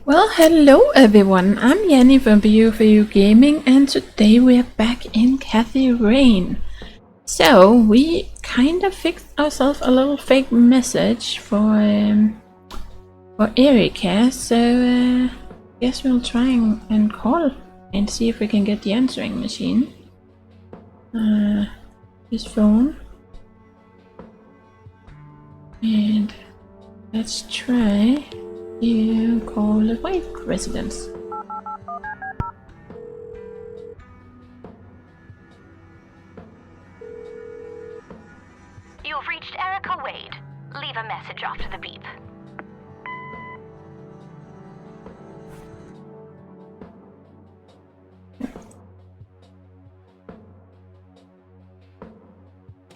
Well, hello everyone, I'm Yanni from BU4U Gaming, and today we are back in Cathy Rain. So, we kind of fixed ourselves a little fake message for Erika, so guess we'll try and call and see if we can get the answering machine. His phone. And let's try to call the White residence. You've reached Erica Wade. Leave a message after the beep.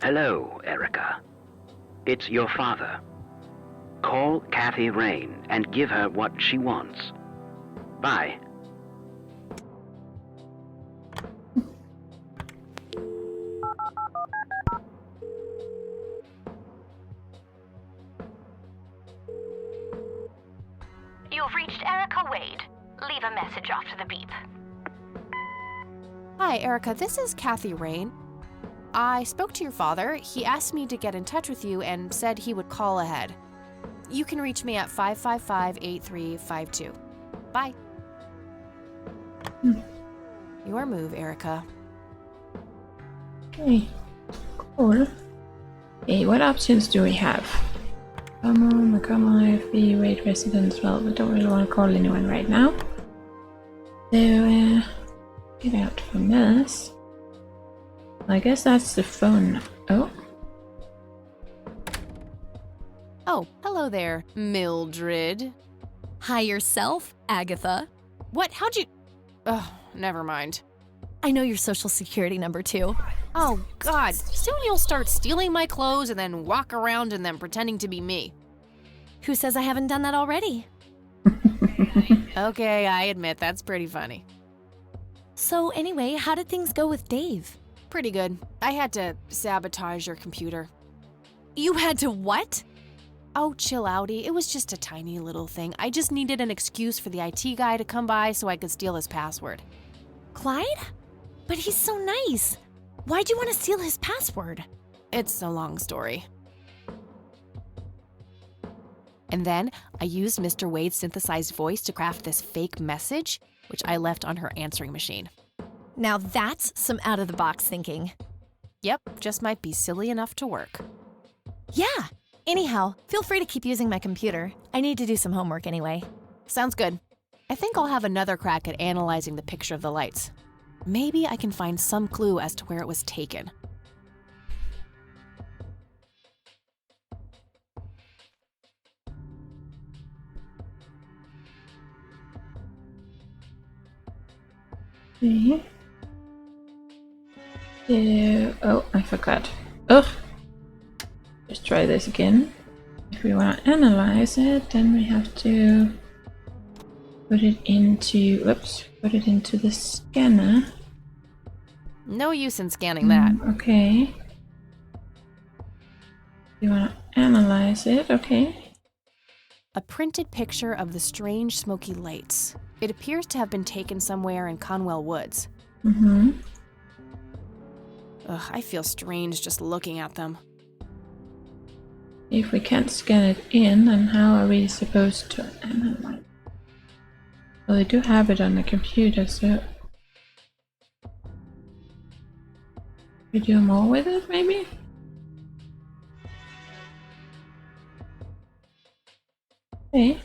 Hello, Erica. It's your father. Call Cathy Rain and give her what she wants. Bye. You've reached Erica Wade. Leave a message after the beep. Hi, Erica. This is Cathy Rain. I spoke to your father. He asked me to get in touch with you and said he would call ahead. You can reach me at 555-8352. Bye. Your move, Erica. Okay, cool. Hey, what options do we have? Come on, FB, Wade residence. Well, we don't really want to call anyone right now. So, get out from this. I guess that's the phone. Oh. Oh, hello there, Mildred. Hi yourself, Agatha. What? How'd you... Oh, never mind. I know your social security number too. Oh, God. Soon you'll start stealing my clothes and then walk around in them pretending to be me. Who says I haven't done that already? Okay, I admit that's pretty funny. So anyway, how did things go with Dave? Pretty good. I had to sabotage your computer. You had to what? Oh, chill outy. It was just a tiny little thing. I just needed an excuse for the IT guy to come by so I could steal his password. Clyde? But he's so nice. Why'd you want to steal his password? It's a long story. And then I used Mr. Wade's synthesized voice to craft this fake message, which I left on her answering machine. Now that's some out-of-the-box thinking. Yep, just might be silly enough to work. Yeah. Anyhow, feel free to keep using my computer. I need to do some homework anyway. Sounds good. I think I'll have another crack at analyzing the picture of the lights. Maybe I can find some clue as to where it was taken. Okay. Oh, I forgot. Ugh. Let's try this again. If we want to analyze it, then we have to put it into, put it into the scanner. No use in scanning that. Okay. You want to analyze it, okay. A printed picture of the strange smoky lights. It appears to have been taken somewhere in Conwell Woods. Mm-hmm. Ugh, I feel strange just looking at them. If we can't scan it in, then how are we supposed to analyze? Well, they do have it on the computer, so we do more with it, maybe? Okay.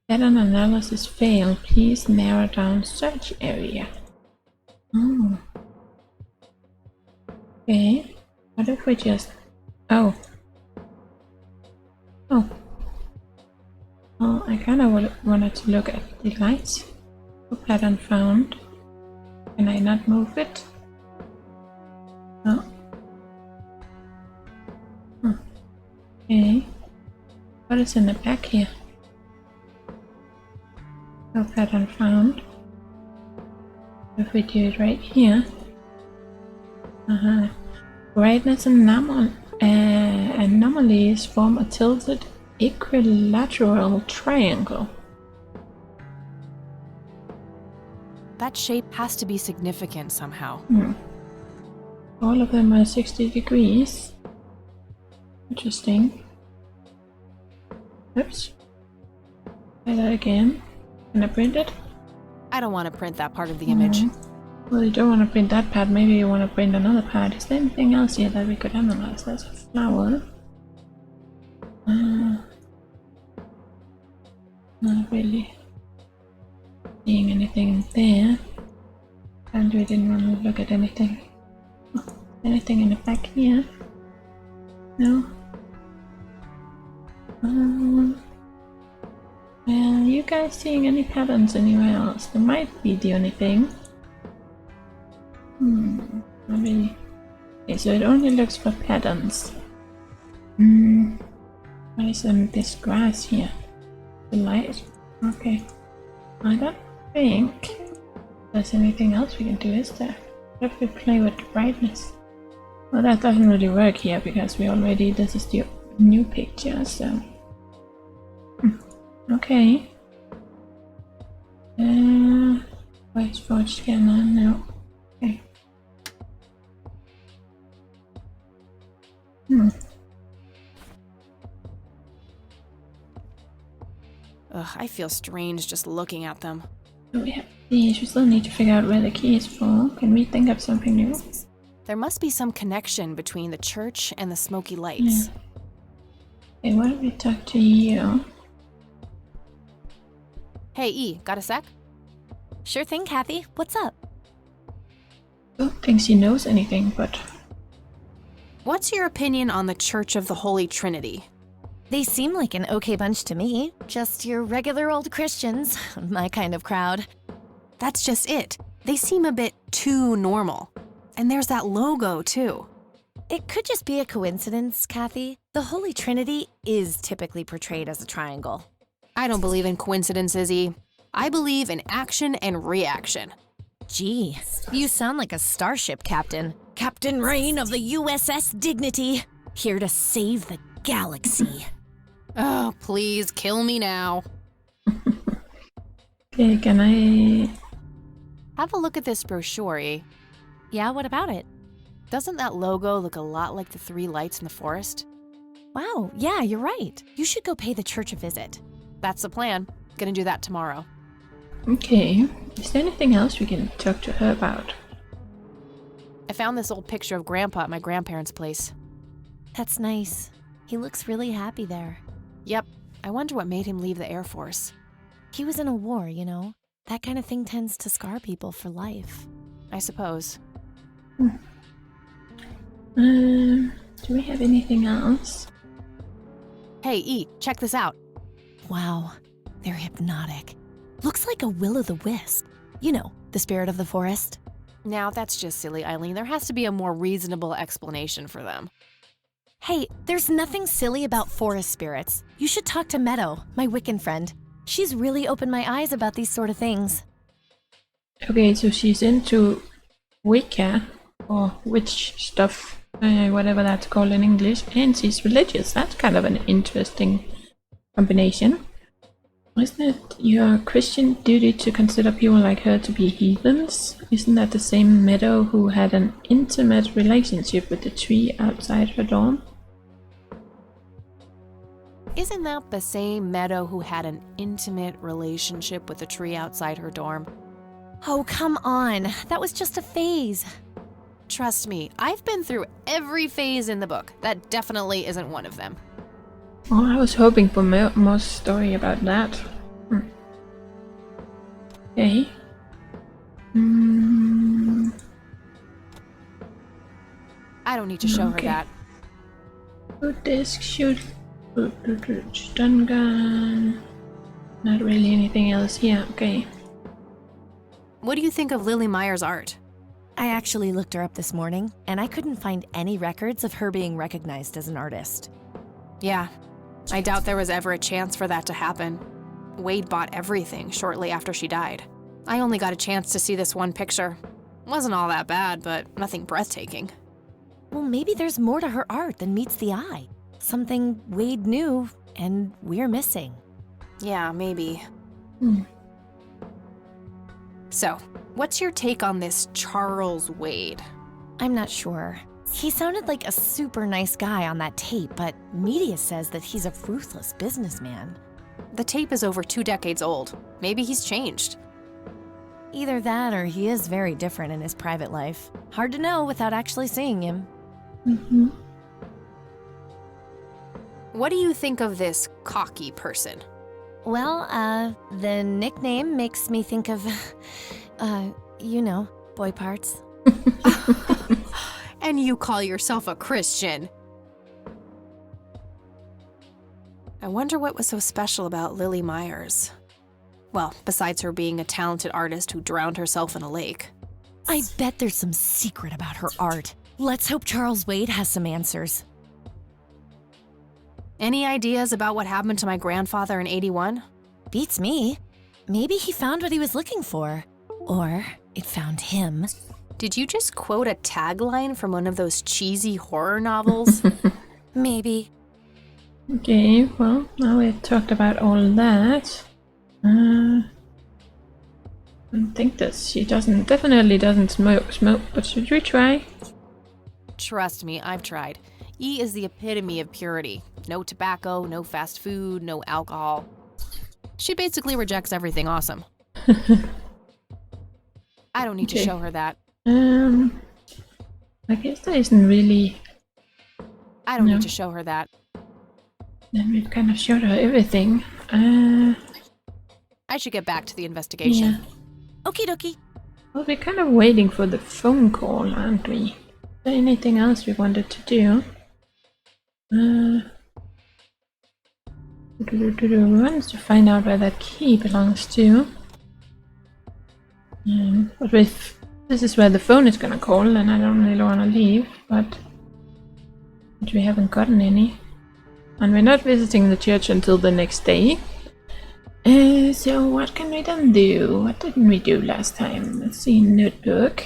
Pattern analysis failed. Please narrow down search area. Oh. Okay. What if we just... Oh. Oh. Oh, I kind of wanted to look at the lights. Pattern found. Can I not move it? No. Okay. What is in the back here? No pattern found. If we do it right here. Brightness and anomalies form a tilted equilateral triangle. That shape has to be significant somehow. All of them are 60 degrees. Interesting. Oops. Try that again. Can I print it? I don't want to print that part of the image. Well, you don't want to print that part. Maybe you want to print another part. Is there anything else here that we could analyze? There's a flower. Not really seeing anything there. And we didn't want to look at anything. Oh, anything in the back here? No. Well, you guys seeing any patterns anywhere else? There might be the only thing. Not really. Okay, so it only looks for patterns. Why isn't this grass here? The light? Okay. I don't think there's anything else we can do, is there? What if we play with the brightness? Well, that doesn't really work here because this is the new picture, so. Okay. Voice forge scanner, no. Okay. Ugh, I feel strange just looking at them. So we have these. We still need to figure out where the key is for. Can we think of something new? There must be some connection between the church and the smoky lights. Yeah. Okay, why don't we talk to you? Hey, E, got a sec? Sure thing, Kathy. What's up? I don't think she knows anything, but What's your opinion on the Church of the Holy Trinity? They seem like an okay bunch to me. Just your regular old Christians. My kind of crowd. That's just it. They seem a bit too normal. And there's that logo, too. It could just be a coincidence, Kathy. The Holy Trinity is typically portrayed as a triangle. I don't believe in coincidences, E. I believe in action and reaction. Gee, you sound like a starship captain. Captain Rain of the USS Dignity. Here to save the galaxy. Oh, please, kill me now. okay, can I... Have a look at this brochure, E. Yeah, what about it? Doesn't that logo look a lot like the three lights in the forest? Wow, yeah, you're right. You should go pay the church a visit. That's the plan. Gonna do that tomorrow. Okay, is there anything else we can talk to her about? I found this old picture of Grandpa at my grandparents' place. That's nice. He looks really happy there. Yep. I wonder what made him leave the Air Force. He was in a war, you know? That kind of thing tends to scar people for life. I suppose. Do we have anything else? Hey, E, check this out. Wow, they're hypnotic. Looks like a will-o'-the-wisp. You know, the spirit of the forest. Now, that's just silly, Eileen. There has to be a more reasonable explanation for them. Hey, there's nothing silly about forest spirits. You should talk to Meadow, my Wiccan friend. She's really opened my eyes about these sort of things. Okay, so she's into Wicca, or witch stuff, whatever that's called in English, and she's religious. That's kind of an interesting combination. Isn't it your Christian duty to consider people like her to be heathens? Isn't that the same Meadow who had an intimate relationship with the tree outside her dorm? Isn't that the same Meadow who had an intimate relationship with the tree outside her dorm? Oh, come on. That was just a phase. Trust me, I've been through every phase in the book. That definitely isn't one of them. Oh, I was hoping for more story about that. Okay. I don't need to show her that. Boot disc, shoot, stun gun. Not really anything else here. Okay. What do you think of Lily Meyer's art? I actually looked her up this morning, and I couldn't find any records of her being recognized as an artist. Yeah, I doubt there was ever a chance for that to happen. Wade bought everything shortly after she died. I only got a chance to see this one picture. Wasn't all that bad, but nothing breathtaking. Well, maybe there's more to her art than meets the eye. Something Wade knew and we're missing. Yeah, maybe. Hmm. So, what's your take on this Charles Wade? I'm not sure. He sounded like a super nice guy on that tape, but media says that he's a ruthless businessman. The tape is over 2 decades old. Maybe he's changed. Either that or he is very different in his private life. Hard to know without actually seeing him. Mm-hmm. What do you think of this cocky person? Well, the nickname makes me think of, you know, boy parts. And you call yourself a Christian. I wonder what was so special about Lily Myers. Well, besides her being a talented artist who drowned herself in a lake. I bet there's some secret about her art. Let's hope Charles Wade has some answers. Any ideas about what happened to my grandfather in '81? Beats me. Maybe he found what he was looking for. Or it found him. Did you just quote a tagline from one of those cheesy horror novels? Maybe. Okay, well, now we've talked about all that. I don't think that she definitely doesn't smoke, but should we try? Trust me, I've tried. E is the epitome of purity. No tobacco, no fast food, no alcohol. She basically rejects everything awesome. I don't need to Okay. show her that. I guess there isn't really. I don't No. need to show her that. Then we've kind of showed her everything. I should get back to the investigation. Yeah. Okie dokie. Well, we're kind of waiting for the phone call, aren't we? Is there anything else we wanted to do? We wanted to find out where that key belongs to. But if this is where the phone is gonna call, then I don't really want to leave, but we haven't gotten any. And we're not visiting the church until the next day. So what can we then do? What didn't we do last time? Let's see, notebook.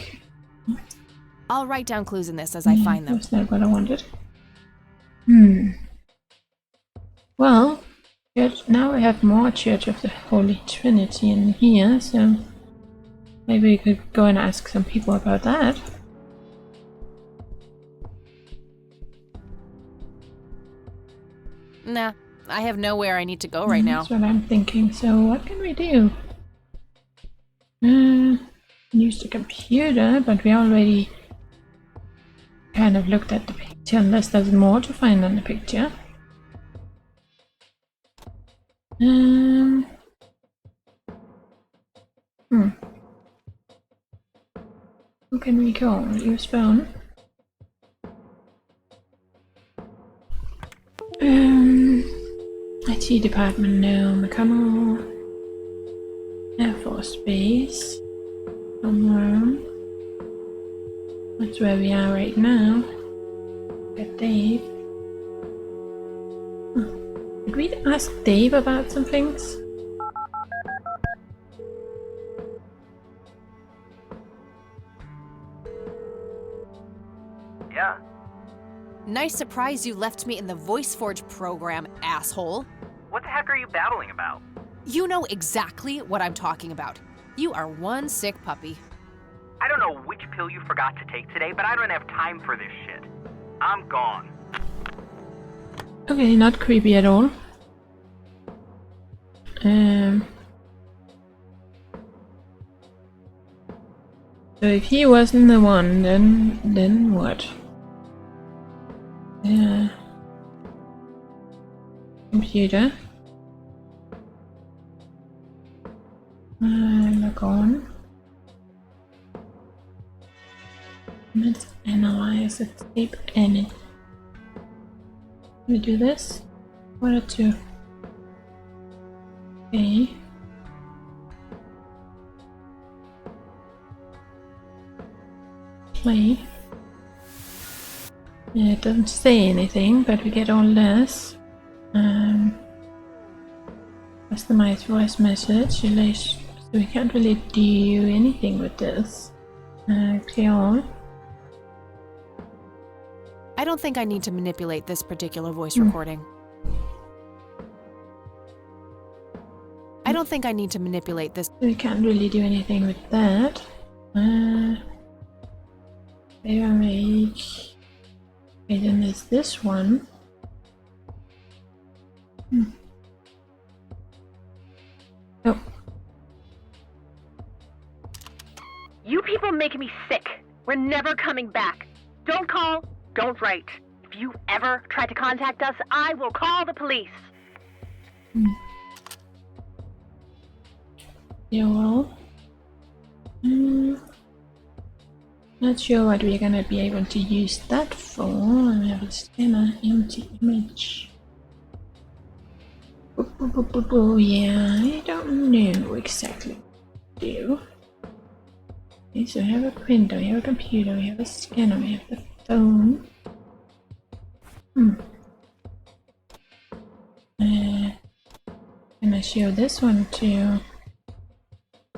I'll write down clues in this as I find them. That's not what I wanted. Well, now we have more Church of the Holy Trinity in here, so maybe we could go and ask some people about that. Nah, I have nowhere I need to go right now. That's what I'm thinking. So what can we do? Use the computer, but we already kind of looked at the picture, unless there's more to find on the picture. Who can we call? Use phone. IT department, no. McConnell. Air Force Base. Somewhere. That's where we are right now. Got Dave. Did we ask Dave about some things? Yeah. Nice surprise you left me in the VoiceForge program, asshole. What the heck are you battling about? You know exactly what I'm talking about. You are one sick puppy. I don't know which pill you forgot to take today, but I don't have time for this shit. I'm gone. Okay, not creepy at all. So if he wasn't the one, then what? Yeah. Computer. Log on. Let's analyze the tape and it. We do this. 1 or 2. Okay. Play. Yeah, it doesn't say anything, but we get all this. Customize voice message. So we can't really do anything with this. Clear all. I I don't think I need to manipulate this particular voice recording. I don't think I need to manipulate this. We can't really do anything with that. Maybe I'll make... Okay, then there's this one. Oh. You people make me sick. We're never coming back. Don't call, don't write. If you ever try to contact us, I will call the police. Yeah, well... not sure what we're gonna be able to use that for. I have a scanner, empty image. Yeah, I don't know exactly what to do. Okay, so we have a printer, we have a computer, we have a scanner, we have the phone. Can I show this one to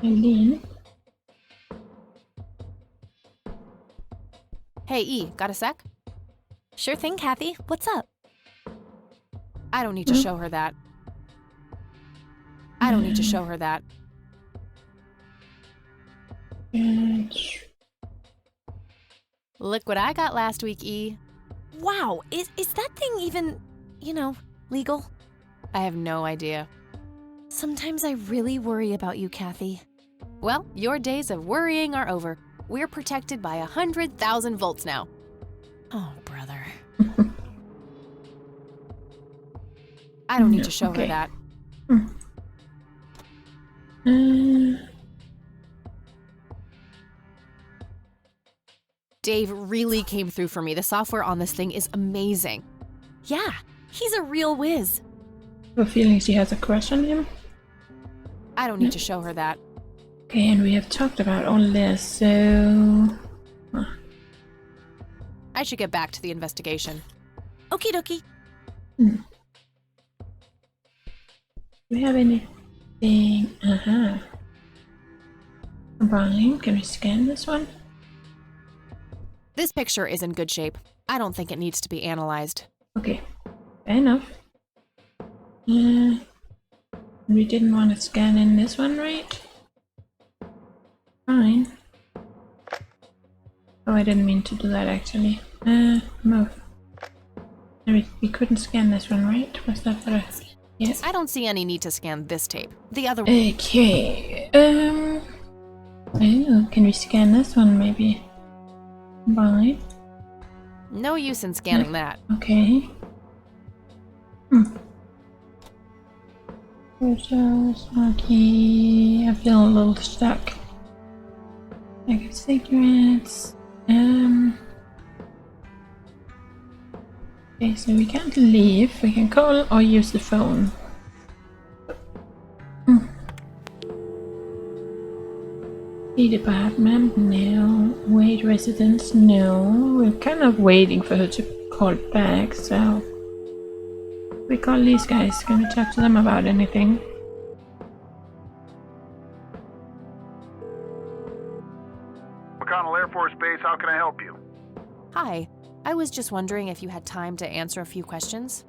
Eileen? Hey, E, got a sec? Sure thing, Kathy. What's up? I don't need to show her that. I don't need to show her that. Look what I got last week, E. Wow, is that thing even, legal? I have no idea. Sometimes I really worry about you, Kathy. Well, your days of worrying are over. We're protected by 100,000 volts now. Oh, brother. I don't need to show her that. Dave really came through for me. The software on this thing is amazing. Yeah, he's a real whiz. I have a feeling she has a crush on him. I don't need to show her that. Okay, and we have talked about all this, so... I should get back to the investigation. Okie dokie. Do we have anything? Combine. Can we scan this one? This picture is in good shape. I don't think it needs to be analyzed. Okay, fair enough. We didn't want to scan in this one, right? Fine. Oh, I didn't mean to do that actually. Move. We couldn't scan this one, right? Was that what I... Yes. I don't see any need to scan this tape. The other Okay. Oh, can we scan this one maybe? Bye. No use in scanning that. Okay. Photos, okay. I feel a little stuck. Like cigarettes. Okay, so we can't leave. We can call or use the phone. The department, no. Wait, residence, no. We're kind of waiting for her to call back, so... We call these guys. Can we talk to them about anything? McConnell Air Force Base, how can I help you? Hi. I was just wondering if you had time to answer a few questions.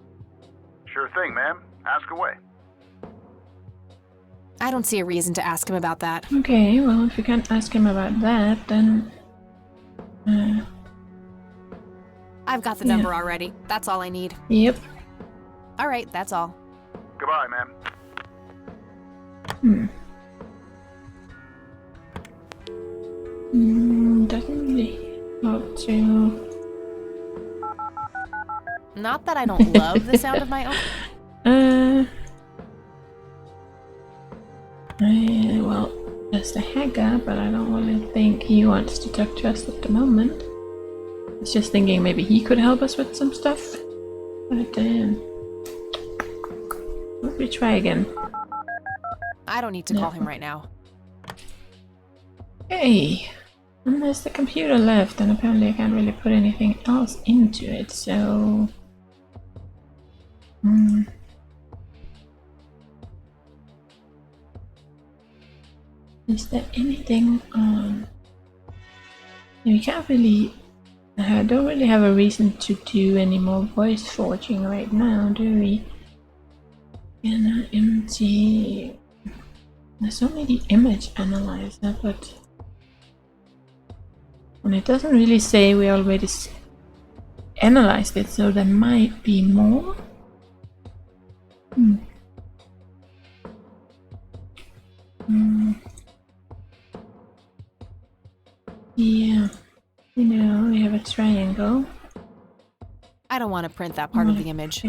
Sure thing, ma'am. Ask away. I don't see a reason to ask him about that. Okay, well, if you can't ask him about that, then... I've got the number already. That's all I need. Yep. All right, that's all. Goodbye, ma'am. Doesn't really help to... Not that I don't love the sound of my own... well, just a hacker, but I don't really think he wants to talk to us at the moment. I was just thinking maybe he could help us with some stuff. But, let me try again. I don't need to call him right now. Hey! And there's the computer left, and apparently I can't really put anything else into it, so... Is there anything on... We can't really I don't really have a reason to do any more voice forging right now, do we? And empty. There's only the image analyzer, but and it doesn't really say we already analyzed it, so there might be more. Yeah, you know, we have a triangle. I don't want to print that part of the image.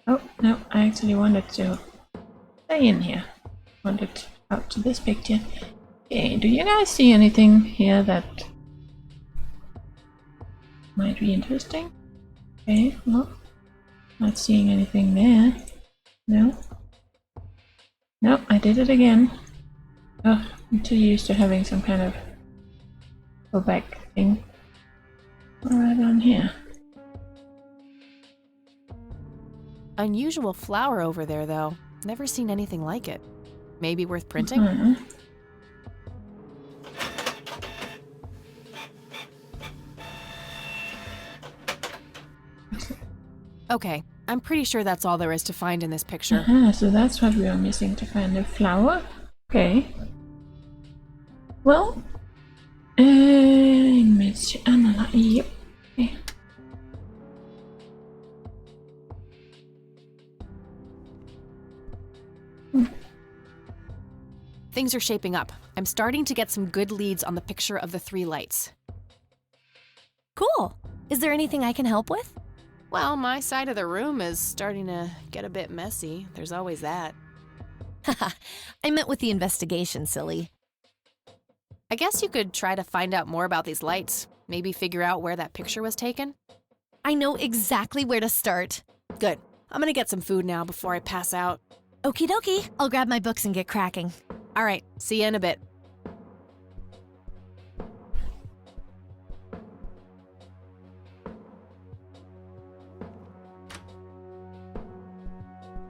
Oh, no, I actually wanted to stay in here. Wanted out to this picture. Okay, do you guys see anything here that might be interesting? Okay, well, not seeing anything there. No. No, I did it again. Oh, I'm too used to having some kind of go back thing. Right on here. Unusual flower over there, though. Never seen anything like it. Maybe worth printing? Okay, I'm pretty sure that's all there is to find in this picture. So that's what we are missing to find the flower. Okay. Well, image analyze. Yep. Okay. Things are shaping up. I'm starting to get some good leads on the picture of the 3 lights. Cool. Is there anything I can help with? Well, my side of the room is starting to get a bit messy. There's always that. Haha, I meant with the investigation, silly. I guess you could try to find out more about these lights. Maybe figure out where that picture was taken. I know exactly where to start. Good. I'm gonna get some food now before I pass out. Okie dokie. I'll grab my books and get cracking. All right, see you in a bit.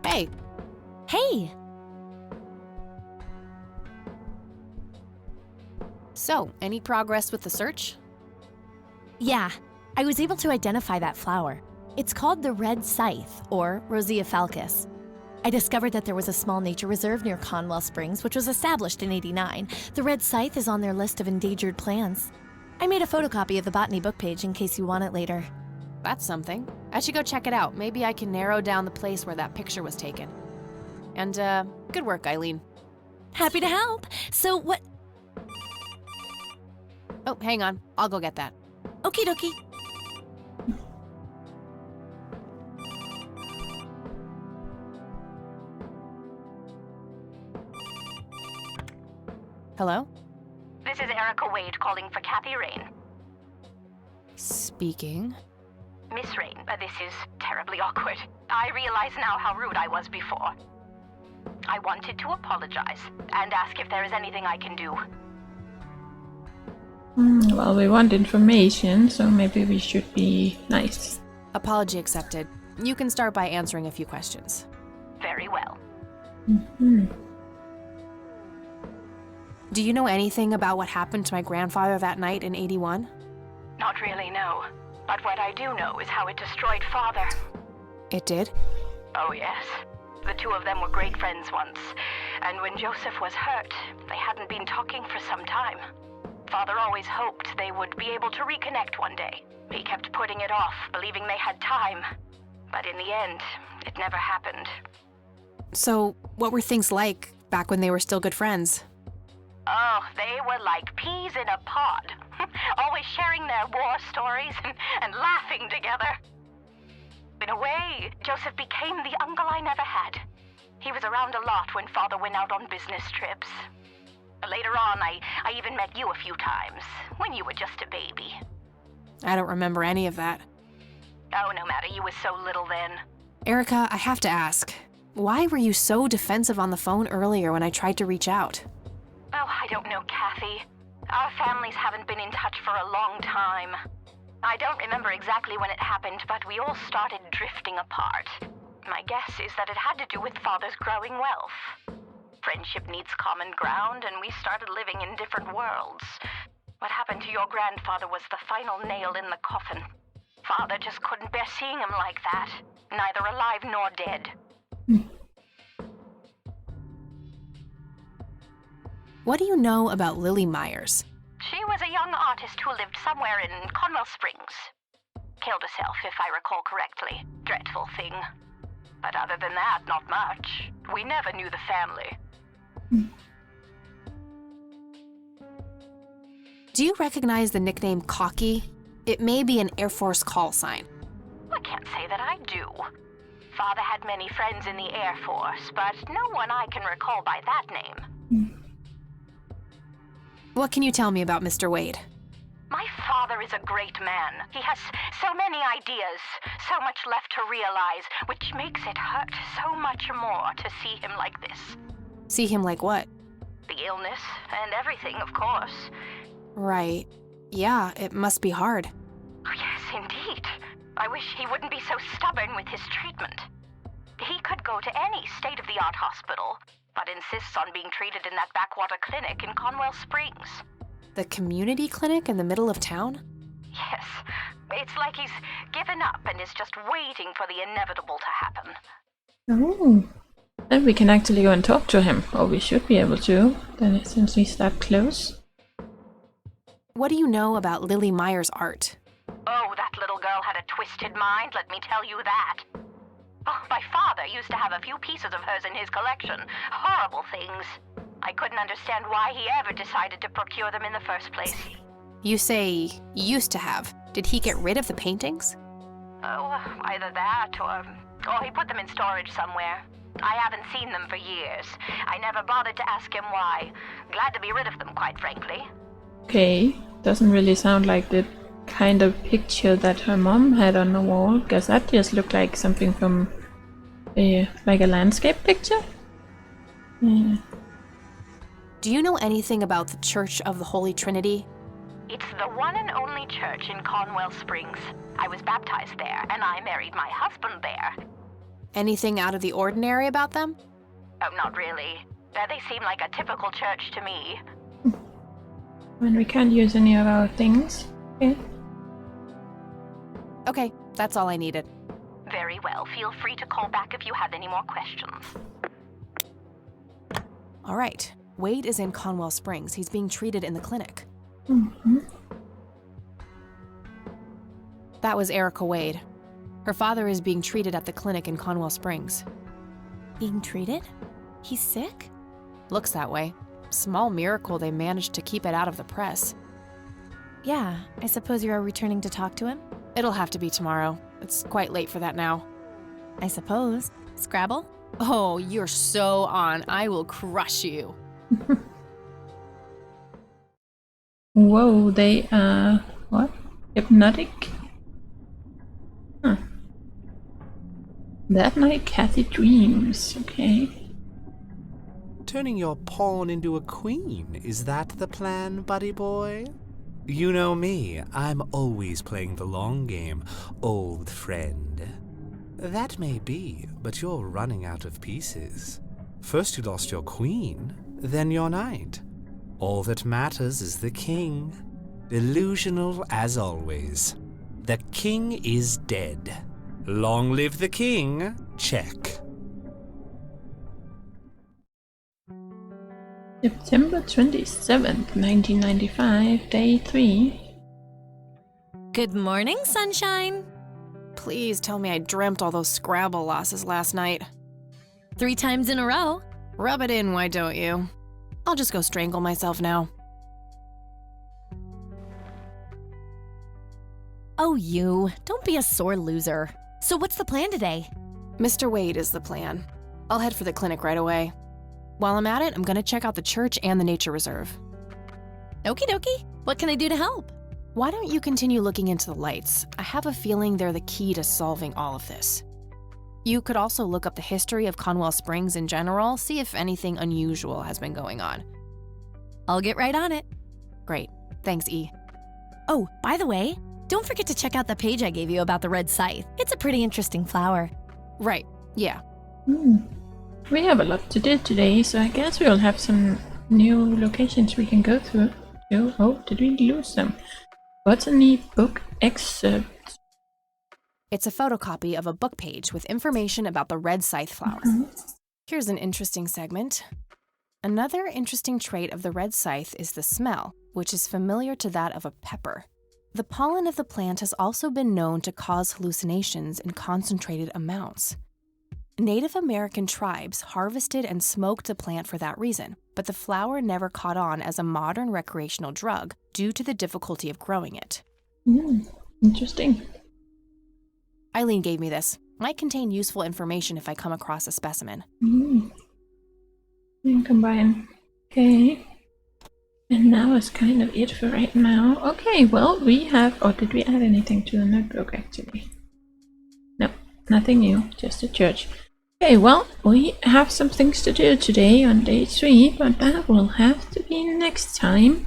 Hey. Hey! So, any progress with the search? Yeah, I was able to identify that flower. It's called the red scythe, or Rosea falcus. I discovered that there was a small nature reserve near Conwell Springs, which was established in '89. The red scythe is on their list of endangered plants. I made a photocopy of the botany book page in case you want it later. That's something. I should go check it out. Maybe I can narrow down the place where that picture was taken. And, good work, Eileen. Happy to help. So what... Oh, hang on. I'll go get that. Okie dokie. Hello? This is Erica Wade calling for Kathy Rain. Speaking. Miss Rain, this is terribly awkward. I realize now how rude I was before. I wanted to apologize and ask if there is anything I can do. Well, we want information, so maybe we should be nice. Apology accepted. You can start by answering a few questions. Very well. Do you know anything about what happened to my grandfather that night in '81? Not really, no. But what I do know is how it destroyed Father. It did? Oh, yes. The two of them were great friends once. And when Joseph was hurt, they hadn't been talking for some time. Father always hoped they would be able to reconnect one day. He kept putting it off, believing they had time. But in the end, it never happened. So, what were things like back when they were still good friends? Oh, they were like peas in a pod. Always sharing their war stories and laughing together. In a way, Joseph became the uncle I never had. He was around a lot when Father went out on business trips. Later on, I even met you a few times, when you were just a baby. I don't remember any of that. Oh, no matter, you were so little then. Erica, I have to ask, why were you so defensive on the phone earlier when I tried to reach out? Oh, I don't know, Kathy. Our families haven't been in touch for a long time. I don't remember exactly when it happened, but we all started drifting apart. My guess is that it had to do with Father's growing wealth. Friendship needs common ground, and we started living in different worlds. What happened to your grandfather was the final nail in the coffin. Father just couldn't bear seeing him like that, neither alive nor dead. What do you know about Lily Myers? She was a young artist who lived somewhere in Conwell Springs. Killed herself, if I recall correctly. Dreadful thing. But other than that, not much. We never knew the family. Do you recognize the nickname Cocky? It may be an Air Force call sign. I can't say that I do. Father had many friends in the Air Force, but no one I can recall by that name. What can you tell me about Mr. Wade? My father is a great man. He has so many ideas, so much left to realize, which makes it hurt so much more to see him like this. See him like what? The illness and everything, of course. Right. Yeah, it must be hard. Oh, yes, indeed. I wish he wouldn't be so stubborn with his treatment. He could go to any state-of-the-art hospital, but insists on being treated in that backwater clinic in Conwell Springs. The community clinic in the middle of town? Yes. It's like he's given up and is just waiting for the inevitable to happen. Oh. Then we can actually go and talk to him, or we should be able to, then since he's that close. What do you know about Lily Myers' art? Oh, that little girl had a twisted mind, let me tell you that. Oh, my father used to have a few pieces of hers in his collection. Horrible things. I couldn't understand why he ever decided to procure them in the first place. You say used to have. Did he get rid of the paintings? Oh, either that or he put them in storage somewhere. I haven't seen them for years. I never bothered to ask him why. Glad to be rid of them, quite frankly. Okay, doesn't really sound like the kind of picture that her mom had on the wall, because that just looked like something from like a landscape picture. Yeah. Do you know anything about the Church of the Holy Trinity? It's the one and only church in Conwell Springs. I was baptized there, and I married my husband there. Anything out of the ordinary about them? Oh, not really. They seem like a typical church to me. And we can't use any of our things. Okay. Okay, that's all I needed. Very well. Feel free to call back if you have any more questions. All right. Wade is in Conwell Springs. He's being treated in the clinic. Mm-hmm. That was Erica Wade. Her father is being treated at the clinic in Conwell Springs. Being treated? He's sick? Looks that way. Small miracle they managed to keep it out of the press. Yeah, I suppose you are returning to talk to him? It'll have to be tomorrow. It's quite late for that now. I suppose. Scrabble? Oh, you're so on. I will crush you. Whoa, they are what? Hypnotic? Huh. That night Kathy dreams, okay. Turning your pawn into a queen, is that the plan, buddy boy? You know me, I'm always playing the long game, old friend. That may be, but you're running out of pieces. First you lost your queen, then your knight. All that matters is the king. Delusional as always. The king is dead. Long live the king, check. September 27th, 1995, day 3. Good morning, sunshine! Please tell me I dreamt all those Scrabble losses last night. 3 times in a row. Rub it in, why don't you? I'll just go strangle myself now. Oh, you. Don't be a sore loser. So what's the plan today? Mr. Wade is the plan. I'll head for the clinic right away. While I'm at it, I'm gonna check out the church and the nature reserve. Okie dokie. What can I do to help? Why don't you continue looking into the lights? I have a feeling they're the key to solving all of this. You could also look up the history of Conwell Springs in general, see if anything unusual has been going on. I'll get right on it. Great. Thanks, E. Oh, by the way, don't forget to check out the page I gave you about the red scythe. It's a pretty interesting flower. Right. Yeah. We have a lot to do today, so I guess we'll have some new locations we can go through. Oh, did we lose them? Botany book excerpt. It's a photocopy of a book page with information about the red scythe flower. Here's an interesting segment. Another interesting trait of the red scythe is the smell, which is familiar to that of a pepper. The pollen of the plant has also been known to cause hallucinations in concentrated amounts. Native American tribes harvested and smoked the plant for that reason, but the flower never caught on as a modern recreational drug due to the difficulty of growing it. Interesting. Eileen gave me this. Might contain useful information if I come across a specimen. And combine. Okay. And now is kind of it for right now. Okay, well, we have... Or did we add anything to the notebook, actually? No, nothing new. Just a church. Okay, well, we have some things to do today on day 3, but that will have to be next time.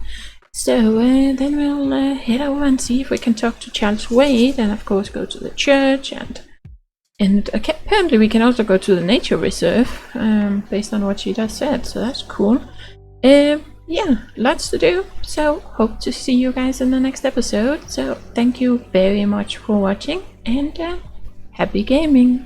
So then we'll head over and see if we can talk to Charles Wade, and of course go to the church, and apparently we can also go to the nature reserve, based on what she just said, so that's cool. Yeah, lots to do, so hope to see you guys in the next episode. So thank you very much for watching, and happy gaming!